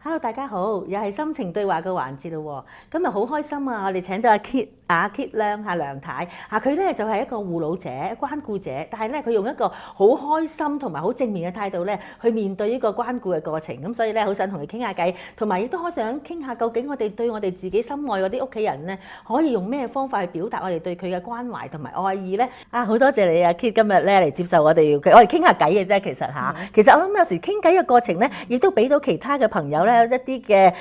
Hello，大家好，又係心情對話嘅環節咯喎。今日好開心啊！我哋請咗阿Kit 梁太佢咧就係一個護老者、關顧者，但係咧佢用一個好開心同埋好正面嘅態度咧去面對呢個關顧嘅過程。咁所以咧好想同佢傾下偈，同埋亦都好想傾下究竟我哋對我哋自己心愛嗰啲屋企人咧，可以用咩方法去表達我哋對佢嘅關懷同埋愛意咧？好多謝你啊，Kit 今日咧嚟接受我哋傾下偈嘅啫。其實我諗有時傾偈嘅過程咧，亦都俾到其他嘅朋友咧一啲嘅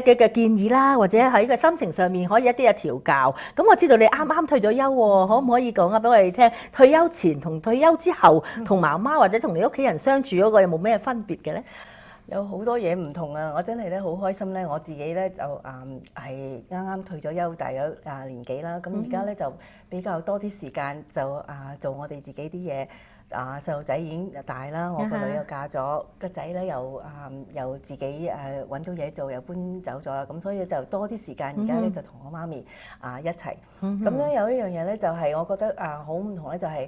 嘅建議啦，或者喺個心情上面可以一啲嘅調教。咁我知道你啱啱退咗休喎，可唔可以講下俾我哋聽？退休前同退休之後，同媽媽或者同你屋企人相處嗰個有冇咩分別嘅咧？有好多嘢唔同啊！我真係咧好開心咧，我自己咧就係啱啱退咗休，大約年幾啦。咁而家咧就比較多啲時間就做我哋自己啲嘢。細路仔已經大啦，我個女又嫁咗，個仔咧又自己揾到嘢做，又搬走咗啦。咁所以就多啲時間，而家咧就同我媽咪一齊。咁咧有一樣嘢咧就係我覺得好唔同咧，就係。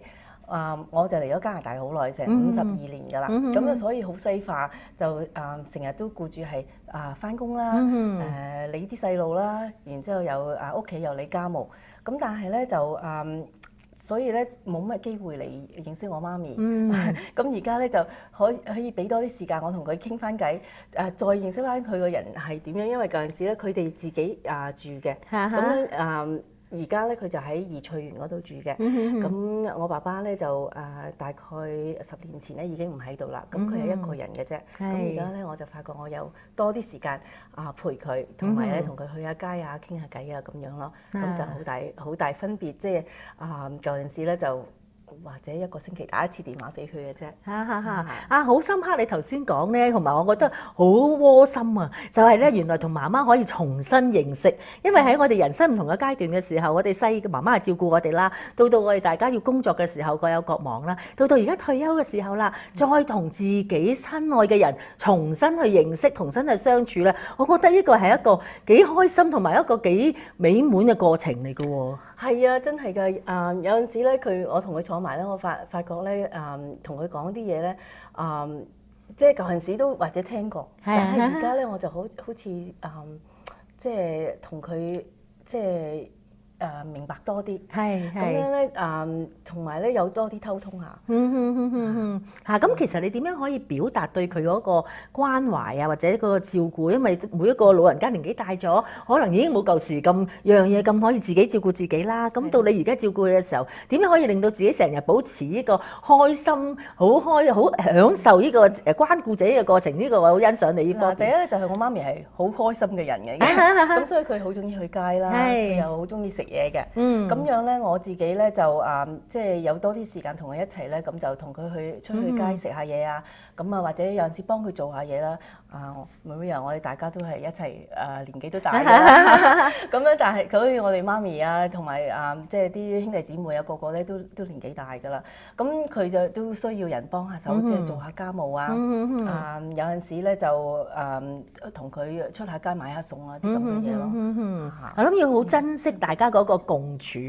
我就嚟咗加拿大好耐，成52年㗎啦，咁所以好西化，就成日都顧住係返工啦，理啲細路啦，然之後又屋企又理家務，咁但係咧就所以咧冇乜機會嚟認識我媽咪，咁而家咧就可以俾多啲時間我同佢傾翻偈，再認識翻佢個人係點樣，因為嗰陣時咧佢哋自己住嘅，咁咧而家咧佢就喺怡翠園嗰度住嘅，咁我爸爸咧就大概10年前咧已經唔喺度啦，咁佢係一個人嘅啫，咁而家咧我就發覺我有多啲時間陪佢，同埋咧同佢去下街啊、傾下偈啊咁樣咯，咁就好大分別，即係舊陣時咧就。或者一個星期打一次電話俾佢嘅啫。好深刻你頭先講咧，同埋我覺得好窩心啊！就係咧，原來同媽媽可以重新認識，因為喺我哋人生唔同嘅階段嘅時候，我哋細嘅媽媽係照顧我哋啦，到我哋大家要工作嘅時候各有各忙啦，到而家退休嘅時候啦，再同自己親愛嘅人重新去認識、重新去相處咧，我覺得呢個係一個幾開心同埋一個幾美滿嘅過程嚟嘅喎。係啊，真係㗎！有陣時咧，我同佢坐埋咧，我發覺咧，同佢講啲嘢咧，即係舊陣時都或者聽過，但係而家咧我就好似即係同佢即係明白多啲，咁樣咧同埋咧有多啲溝通下。咁其實你點樣可以表達對佢嗰個關懷啊，或者嗰個照顧？因為每一個老人家年紀大咗，可能已經冇舊時咁樣嘢咁可以自己照顧自己啦。咁到你而家照顧佢嘅時候，點樣可以令到自己成日保持呢個開心、好享受呢個關顧者嘅過程？呢個我好欣賞你呢方面。第一咧就係我媽咪係好開心嘅人嘅，咁所以佢好中意去街啦，佢又好中意食嘢嘅，咁樣咧我自己咧就即係有多啲時間同佢一齊咧，咁就同佢出去街食下嘢啊，咁或者有陣時幫佢做下嘢啦。Maria，我哋大家都係一齊年紀都大嘅啦，咁樣但係所以我哋媽咪啊，同埋即係啲兄弟姊妹啊，個個咧都年紀大㗎啦，咁佢就都需要人幫下手，即係做下家務啊，有陣時咧就同佢出下街買下餸啊啲咁嘅嘢咯。我諗要好珍惜大家嗰個共處，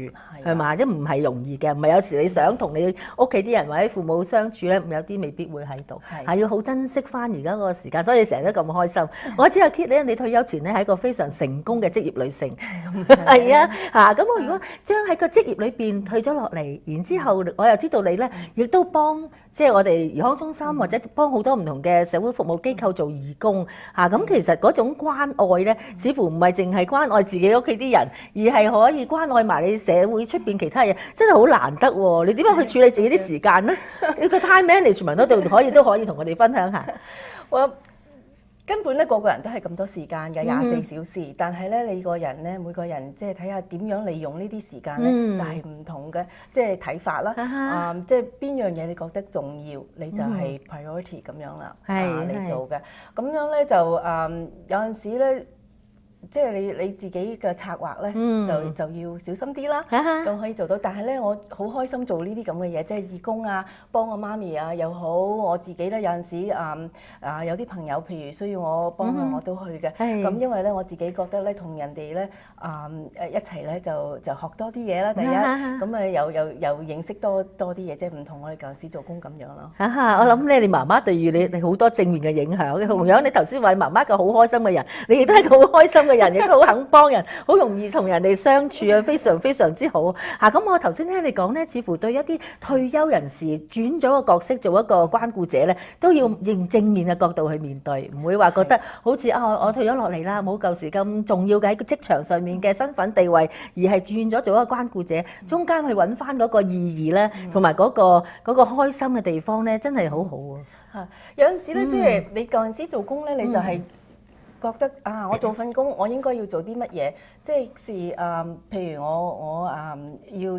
係嘛？即唔係容易嘅，唔係有時你想同你屋企啲人或者父母相處咧，有啲未必會喺度，要好珍惜翻而家嗰個時間，所以成日都咁開心。我知阿 Kit 咧，你退休前咧係一個非常成功嘅職業女性，係啊咁我如果將喺個職業裏邊退咗落嚟，然之後我又知道你咧，亦都幫即係我哋兒康中心或者幫好多唔同嘅社會服務機構做義工咁其實嗰種關愛咧，似乎唔係淨係關愛自己屋企啲人，而係可以關愛埋你社會出邊其他嘢，真係好難得喎！你點樣去處理自己啲時間咧？你個 time management 嗰度都可以同我哋分享下。根本咧個人都係咁多時間嘅24小時，但係咧你個人咧每個人即係睇下點樣利用呢啲時間咧，就係唔同嘅即係睇法啦。即係邊樣嘢你覺得重要，你就係 priority 咁樣啦，你做嘅。咁樣咧就有陣時咧即係你自己嘅策劃咧，就要小心啲啦，咁可以做到。但係咧，我好開心做呢啲咁嘅嘢，即係義工啊，幫我媽咪啊又好，我自己咧有陣時有啲朋友譬如需要我幫佢，我都去嘅。咁因為咧我自己覺得咧，同人哋咧一齊咧就學多啲嘢啦。第一，咁啊又認識多啲嘢，即係唔同我哋舊時做工咁樣咯。我諗咧，你媽媽對於你好多正面嘅影響。同樣你頭先話媽媽個好開心嘅人，你亦都係個好開心嘅人，亦都好肯幫人，好容易同人哋相處啊，非常非常之好。咁我頭先聽你講咧，似乎對一啲退休人士轉咗個角色做一個關顧者咧，都要用正面嘅角度去面對，唔會話覺得好似我退咗落嚟啦，冇舊時咁重要嘅喺個職場上面嘅身份地位，而係轉咗做一個關顧者，中間去揾翻嗰個意義咧，同埋嗰個開心嘅地方咧，真係好好啊！有陣時咧，即係你舊陣時做工咧，你就係覺得我做份工，我應該要做啲乜嘢？即係譬如我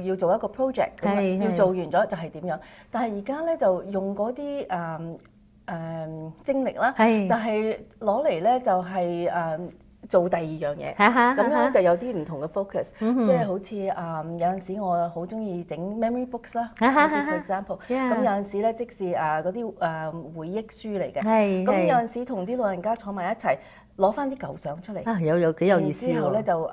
要做一個 project， 要做完咗就係點樣？但係而家咧就用嗰啲精力啦，就係攞嚟咧就係做第二樣嘢，咁樣就有啲唔同嘅 focus，即係好似有陣時我好中意整 memory books 啦，好似 for example，咁有陣時咧即是嗰啲回憶書嚟嘅，咁有陣時同啲老人家坐埋一齊。攞翻啲舊相出嚟，有幾有意思喎！之後咧就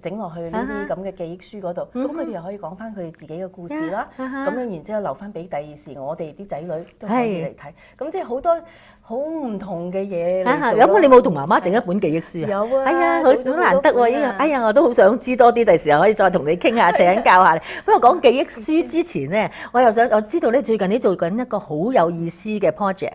整落去呢啲咁嘅記憶書嗰度，咁佢哋又可以講翻佢哋自己嘅故事啦。咁樣然之後留翻俾第二時，我哋啲仔女都可以嚟睇。咁即係好多好唔同嘅嘢嚟做。有冇你冇同媽媽整一本記憶書啊？有啊！好難得喎！呢樣我都好想知多啲，第時候可以再同你傾下，請教下你。不過講記憶書之前咧，我知道咧最近你做緊一個好有意思嘅 project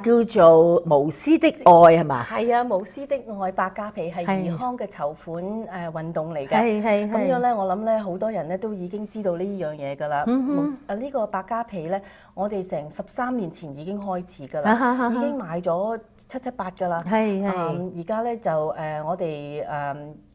叫做無私的愛係嘛？係啊，無私的愛百家被係兒康嘅籌款運動嚟嘅，咁樣咧，我諗咧好多人咧都已經知道呢樣嘢㗎啦。呢個百家被咧，我哋成13年前已經開始㗎啦，已經買咗7、8㗎啦。而家咧就我哋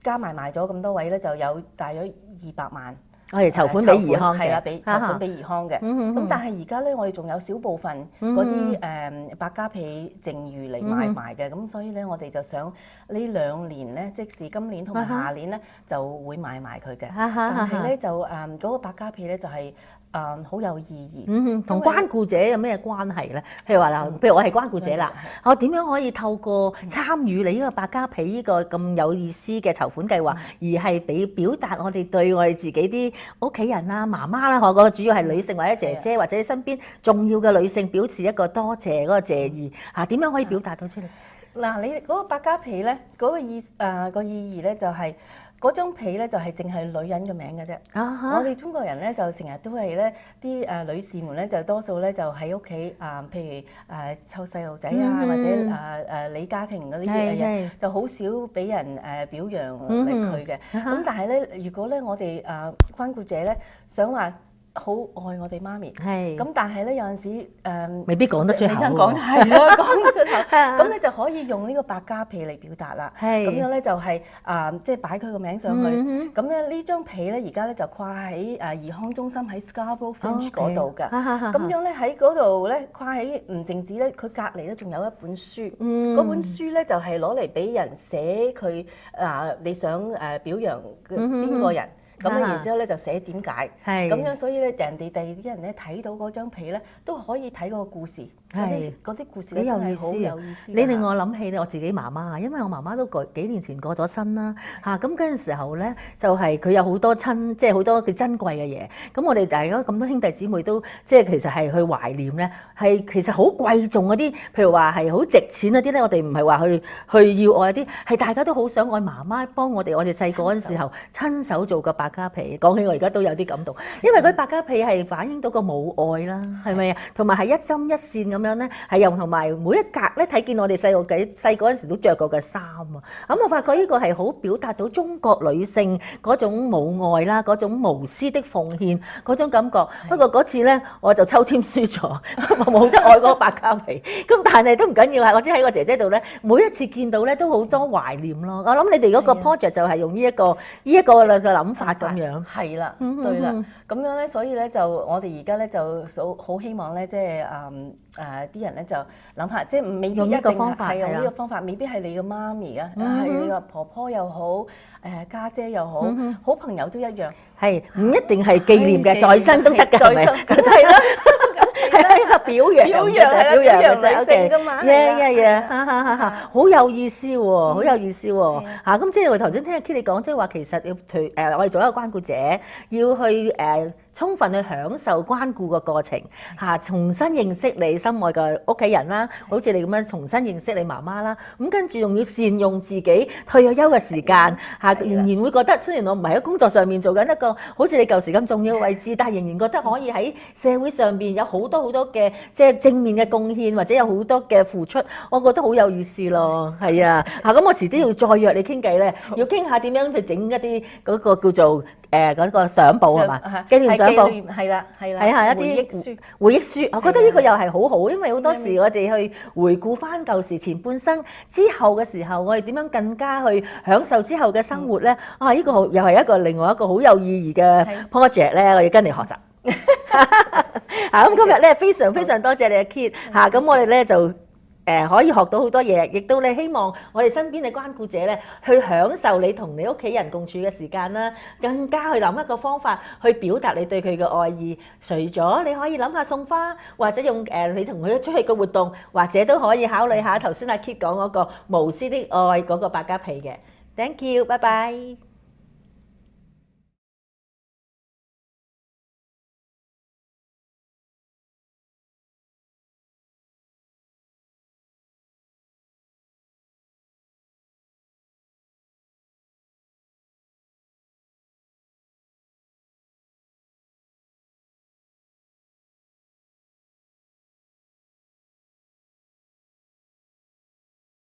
加埋賣咗咁多位咧，就有大約200萬。我哋籌款俾兒康嘅，係啦，籌款俾兒康嘅。咁但係而家咧，我哋仲有少部分嗰啲百家被剩餘嚟買賣嘅，咁所以咧，我哋就想呢2年咧，即是今年同埋下年咧，就會買埋佢嘅。但係咧就嗰個百家被咧就係好有意義。同關顧者有咩關係咧？譬如話啦，譬如我係關顧者啦，我點樣可以透過參與你呢個百家被呢個咁有意思嘅籌款計劃，而係表達我哋對我哋自己啲屋企人啦、媽媽啦，我覺得主要係女性或者姐姐或者身邊重要嘅女性表示一個多謝嗰個謝意點樣可以表達到出嚟？嗱，你嗰個百家被咧，嗰個意義咧就係。嗰張被咧就係淨係女人嘅名嘅啫。我哋中國人咧就成日都係咧啲女士們咧就多數咧就喺屋企譬如湊細路仔或者理家庭嗰啲嘢，就好少俾人表揚佢嘅。咁但係咧，如果咧我哋關顧者咧想話好愛我哋媽咪，咁但係咧有陣時未必講得出口。講係啦，講得出口。咁你就可以用呢個百家被嚟表達啦。咁樣咧就係即係擺佢個名上去。咁咧呢張被咧而家咧就掛喺兒康中心喺 Scarborough Fringe 嗰度㗎。咁樣咧喺嗰度咧掛喺唔淨止咧，佢隔離咧仲有一本書。嗰本書咧就係攞嚟俾人寫佢你想表揚邊個人。咁咧，然之後咧就寫點解，咁樣所以咧人哋第二啲人咧睇到嗰張被咧都可以睇嗰個故事，嗰啲故事咧真係好有意思。你令我諗起咧我自己媽媽，因為我媽媽都幾年前過咗身啦咁嗰陣時候咧就係佢有好多即係好多嘅珍貴嘅嘢。咁我哋大家咁多兄弟姊妹都即係其實係去懷念咧，係其實好貴重嗰啲，譬如話係好值錢嗰啲咧，我哋唔係話去要愛啲，係大家都好想愛媽媽幫我哋細個嗰陣時候親手做個百家被。講起我而家都有啲感動，因為嗰百家被係反映到個母愛啦，係咪啊？同埋係一針一線咁樣咧，係又同埋每一格咧睇見我哋細個嗰陣時都着過嘅衫啊！咁我發覺呢個係好表達到中國女性嗰種母愛啦，嗰種無私的奉獻嗰種感覺。不過嗰次咧我就抽籤輸咗，我冇得愛嗰個百家被。咁但係都唔緊要啊！我知喺個姐姐度咧，每一次見到咧都好多懷念咯。我諗你哋嗰個 project 就係用呢一個嘅諗法咁樣。係啦，對啦，咁樣咧，所以咧就我哋而家咧就好希望咧，即係啲人咧就諗下，即係未必用呢一定個方法係用係啊呢個方法，未必係你嘅媽咪啊，係你嘅婆婆又好，家姐又好，好朋友都一樣。係唔一定係紀念嘅，在生都得嘅，係咪？就係啦。係啦，一個表揚表嘅啫，揚表揚嘅啫女性㗎嘛，yeah，好有意思喎，好有意思喎嚇！咁即係我頭先聽阿 Kit 你講，即係話其實要我哋做一個關顧者，要去充分去享受關顧個過程嚇，重新認識你心愛嘅屋企人啦，好似你咁樣重新認識你媽媽啦，咁跟住仲要善用自己退咗休嘅時間嚇，仍然會覺得雖然我唔係喺工作上面做緊一個好似你舊時咁重要嘅位置，但係仍然覺得可以喺社會上邊有好多嘅即係正面嘅貢獻，或者有好多嘅付出，我覺得好有意思咯，係啊嚇！咁我遲啲要再約你傾偈咧，要傾下點樣去整一啲嗰個叫做嗰個相簿係嘛？紀念相簿係啦係啦，睇下一啲回憶書，我覺得呢個又係好好，因為好多時我哋去回顧翻舊時前半生之後嘅時候，我哋點樣更加去享受之後嘅生活咧？啊，呢個又係一個另外一個好有意義嘅 project 咧，我要跟你學習。咁今日咧非常非常多謝你阿 Kit 嚇，咁我哋咧就可以學到好多嘢，亦都咧希望我哋身邊嘅關顧者咧去享受你同你屋企人共處嘅時間啦，更加去諗一個方法去表達你對佢嘅愛意。除咗你可以諗下送花，或者用你同佢出去嘅活動，或者都可以考慮下頭先阿 Kit 講嗰個無私的愛嗰個百家被嘅。Thank you，拜拜。